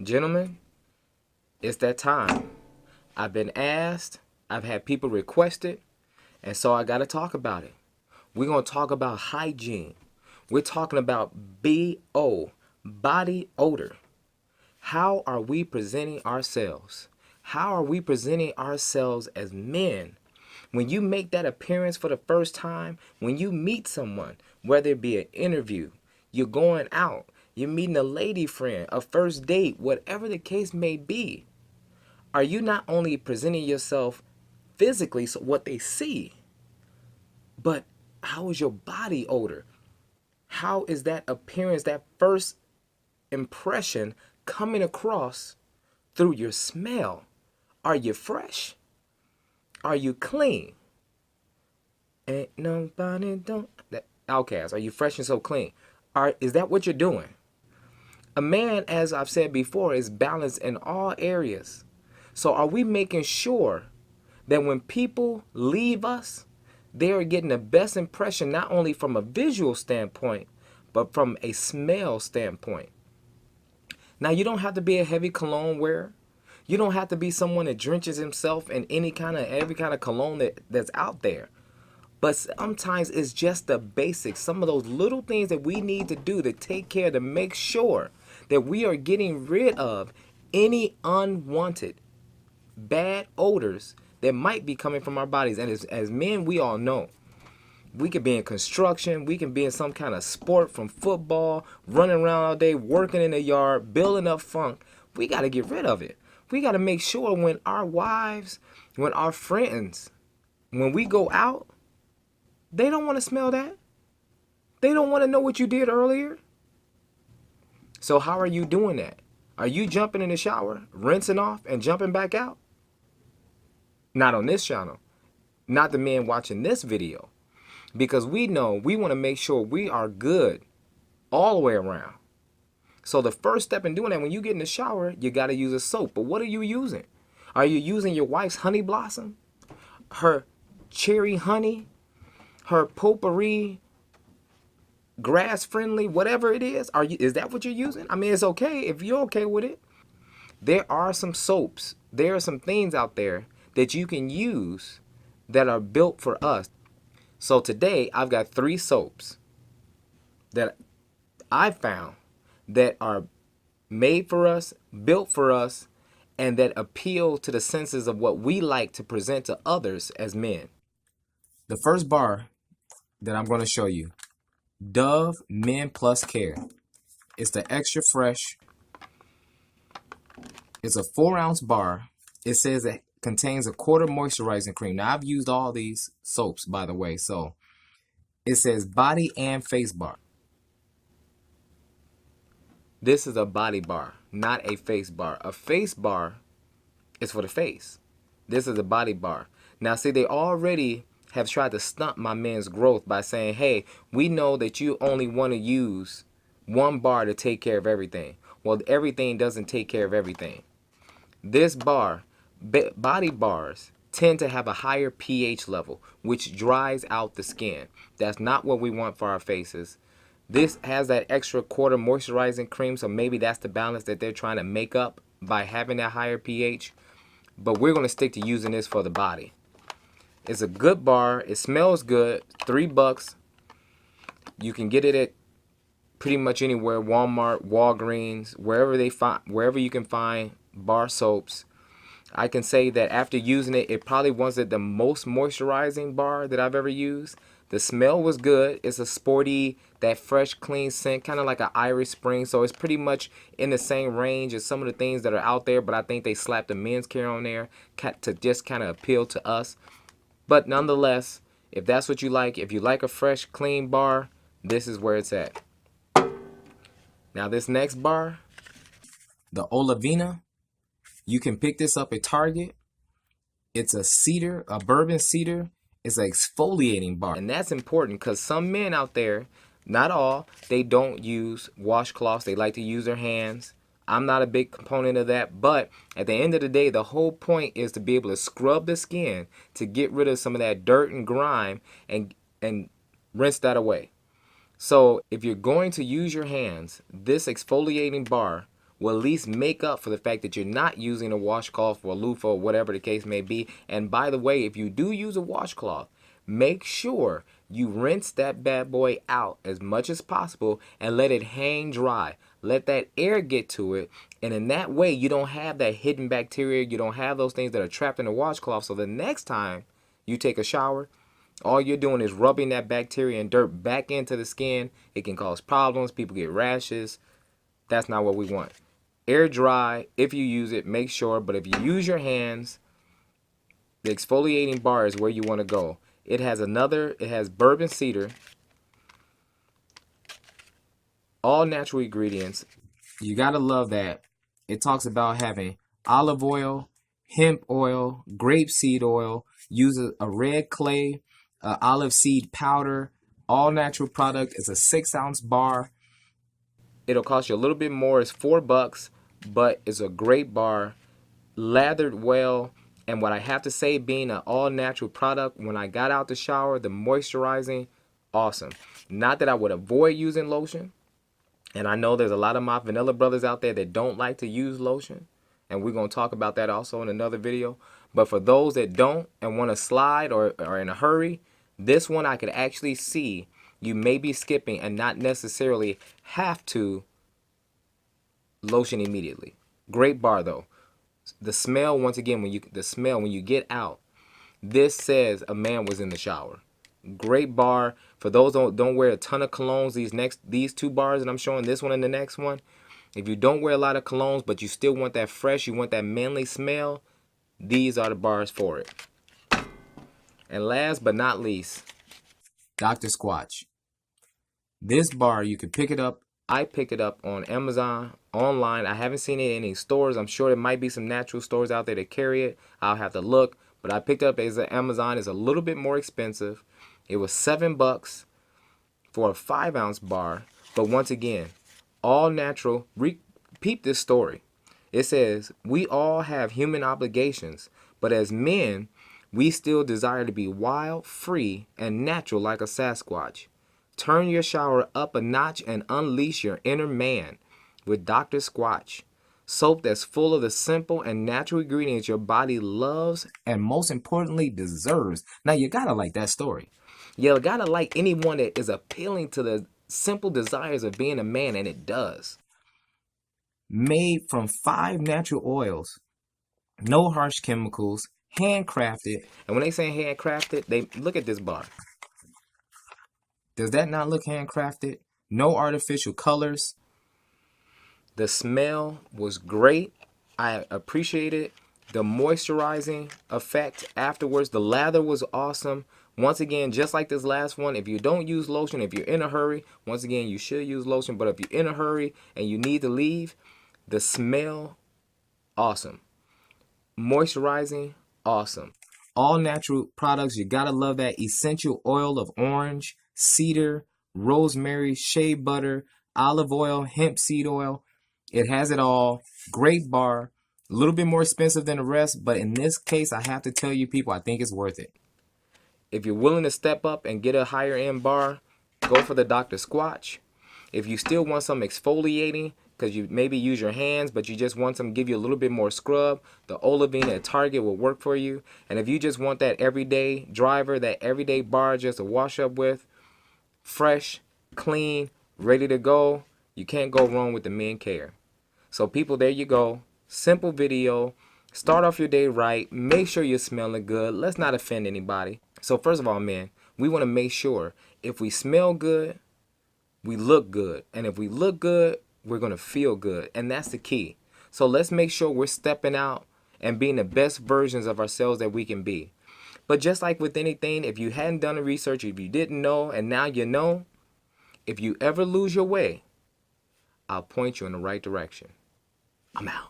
Gentlemen, it's that time. I've been asked, I've had people request it, and so I got to talk about it. We're going to talk about hygiene. We're talking about BO, body odor. How are we presenting ourselves? How are we presenting ourselves as men? When you make that appearance for the first time, when you meet someone, whether it be an interview, you're going out, you're meeting a lady friend, a first date, whatever the case may be, are you not only presenting yourself physically, so what they see, but how is your body odor? How is that appearance, that first impression coming across through your smell? Are you fresh? Are you clean? Ain't nobody don't that outcast. Are you fresh and so clean? Is that what you're doing? A man, as I've said before, is balanced in all areas. So are we making sure that when people leave us, they are getting the best impression not only from a visual standpoint, but from a smell standpoint? Now, you don't have to be a heavy cologne wearer. You don't have to be someone that drenches himself in every kind of cologne that's out there. But sometimes it's just the basics, some of those little things that we need to do to take care to make sure that we are getting rid of any unwanted bad odors that might be coming from our bodies. And as men, we all know we could be in construction, we can be in some kind of sport, from football, running around all day, working in the yard, building up funk. We got to get rid of it. We got to make sure when our wives, when our friends, when we go out, they don't want to smell that. They don't want to know what you did earlier. So how are you doing that? Are you jumping in the shower, rinsing off, and jumping back out? Not on this channel. Not the men watching this video. Because we know we want to make sure we are good all the way around. So the first step in doing that, when you get in the shower, you got to use a soap. But what are you using? Are you using your wife's honey blossom? Her cherry honey? Her potpourri, grass friendly, whatever it is? Is that what you're using? I mean, it's okay if you're okay with it. There are some soaps. There are some things out there that you can use that are built for us. So today I've got 3 soaps that I found that are made for us, built for us, and that appeal to the senses of what we like to present to others as men. The first bar that I'm going to show you, Dove Men Plus Care. It's the extra fresh. It's a 4-ounce bar. It says it contains a quarter moisturizing cream. Now, I've used all these soaps, by the way. So it says body and face bar. This is a body bar, not a face bar. A face bar is for the face. This is a body bar. Now, see, they already have tried to stunt my men's growth by saying, hey, we know that you only want to use one bar to take care of everything. Well, everything doesn't take care of everything. This bar, body bars, tend to have a higher pH level, which dries out the skin. That's not what we want for our faces. This has that extra quarter moisturizing cream, so maybe that's the balance that they're trying to make up by having that higher pH. But we're going to stick to using this for the body. It's a good bar. It smells good. $3. You can get it at pretty much anywhere. Walmart, Walgreens, wherever you can find bar soaps. I can say that after using it, it probably wasn't the most moisturizing bar that I've ever used. The smell was good. It's a sporty, that fresh, clean scent, kind of like an Irish Spring. So it's pretty much in the same range as some of the things that are out there. But I think they slapped the men's care on there to just kind of appeal to us. But nonetheless, if that's what you like, if you like a fresh, clean bar, this is where it's at. Now this next bar, the Olivina, you can pick this up at Target. It's a cedar, a bourbon cedar. It's an exfoliating bar. And that's important because some men out there, not all, they don't use washcloths. They like to use their hands. I'm not a big component of that, but at the end of the day, the whole point is to be able to scrub the skin to get rid of some of that dirt and grime and rinse that away. So if you're going to use your hands, this exfoliating bar will at least make up for the fact that you're not using a washcloth or a loofah or whatever the case may be. And by the way, if you do use a washcloth, make sure you rinse that bad boy out as much as possible and let it hang dry. Let that air get to it. And in that way, you don't have that hidden bacteria. You don't have those things that are trapped in the washcloth. So the next time you take a shower, all you're doing is rubbing that bacteria and dirt back into the skin. It can cause problems. People get rashes. That's not what we want. Air dry. If you use it, make sure. But if you use your hands, the exfoliating bar is where you want to go. It has bourbon cedar, all natural ingredients. You got to love that. It talks about having olive oil, hemp oil, grapeseed oil, use a red clay, olive seed powder, all natural product. It's a 6-ounce bar. It'll cost you a little bit more. It's $4, but it's a great bar, lathered well. And what I have to say, being an all natural product, when I got out the shower, the moisturizing, awesome. Not that I would avoid using lotion. And I know there's a lot of my vanilla brothers out there that don't like to use lotion. And we're going to talk about that also in another video. But for those that don't and want to slide or are in a hurry, this one I could actually see you may be skipping and not necessarily have to lotion immediately. Great bar though. The smell, once again, when you get out, this says a man was in the shower. Great bar. For those don't wear a ton of colognes, these 2 bars that I'm showing, this one and the next one. If you don't wear a lot of colognes, but you still want that fresh, you want that manly smell, these are the bars for it. And last but not least, Dr. Squatch. This bar, you can pick it up. I picked it up on Amazon, online. I haven't seen it in any stores. I'm sure there might be some natural stores out there that carry it. I'll have to look. But I picked it up as Amazon. It's a little bit more expensive. It was $7 for a 5-ounce bar. But once again, all natural. Peep this story. It says, we all have human obligations, but as men, we still desire to be wild, free, and natural like a Sasquatch. Turn your shower up a notch and unleash your inner man with Dr. Squatch. Soap that's full of the simple and natural ingredients your body loves and most importantly deserves. Now you gotta like that story. You gotta like anyone that is appealing to the simple desires of being a man, and it does. Made from 5 natural oils, no harsh chemicals, handcrafted. And when they say handcrafted, they look at this bar. Does that not look handcrafted? No artificial colors. The smell was great. I appreciated the moisturizing effect afterwards. The lather was awesome. Once again, just like this last one, if you don't use lotion, if you're in a hurry, once again, you should use lotion. But if you're in a hurry and you need to leave, the smell, awesome. Moisturizing, awesome. All natural products. You gotta love that essential oil of orange, cedar, rosemary, shea butter, olive oil, hemp seed oil. It has it all. Great bar. A little bit more expensive than the rest, but in this case, I have to tell you people, I think it's worth it. If you're willing to step up and get a higher end bar, go for the Dr. Squatch. If you still want some exfoliating, because you maybe use your hands, but you just want some, give you a little bit more scrub, the Olivine at Target will work for you. And if you just want that everyday driver, that everyday bar just to wash up with, fresh, clean, ready to go, you can't go wrong with the Men Care. So people, there you go. Simple video. Start off your day right. Make sure you're smelling good. Let's not offend anybody. So first of all, men, we want to make sure if we smell good, we look good. And if we look good, we're going to feel good. And that's the key. So let's make sure we're stepping out and being the best versions of ourselves that we can be. But just like with anything, if you hadn't done the research, if you didn't know, and now you know, if you ever lose your way, I'll point you in the right direction. I'm out.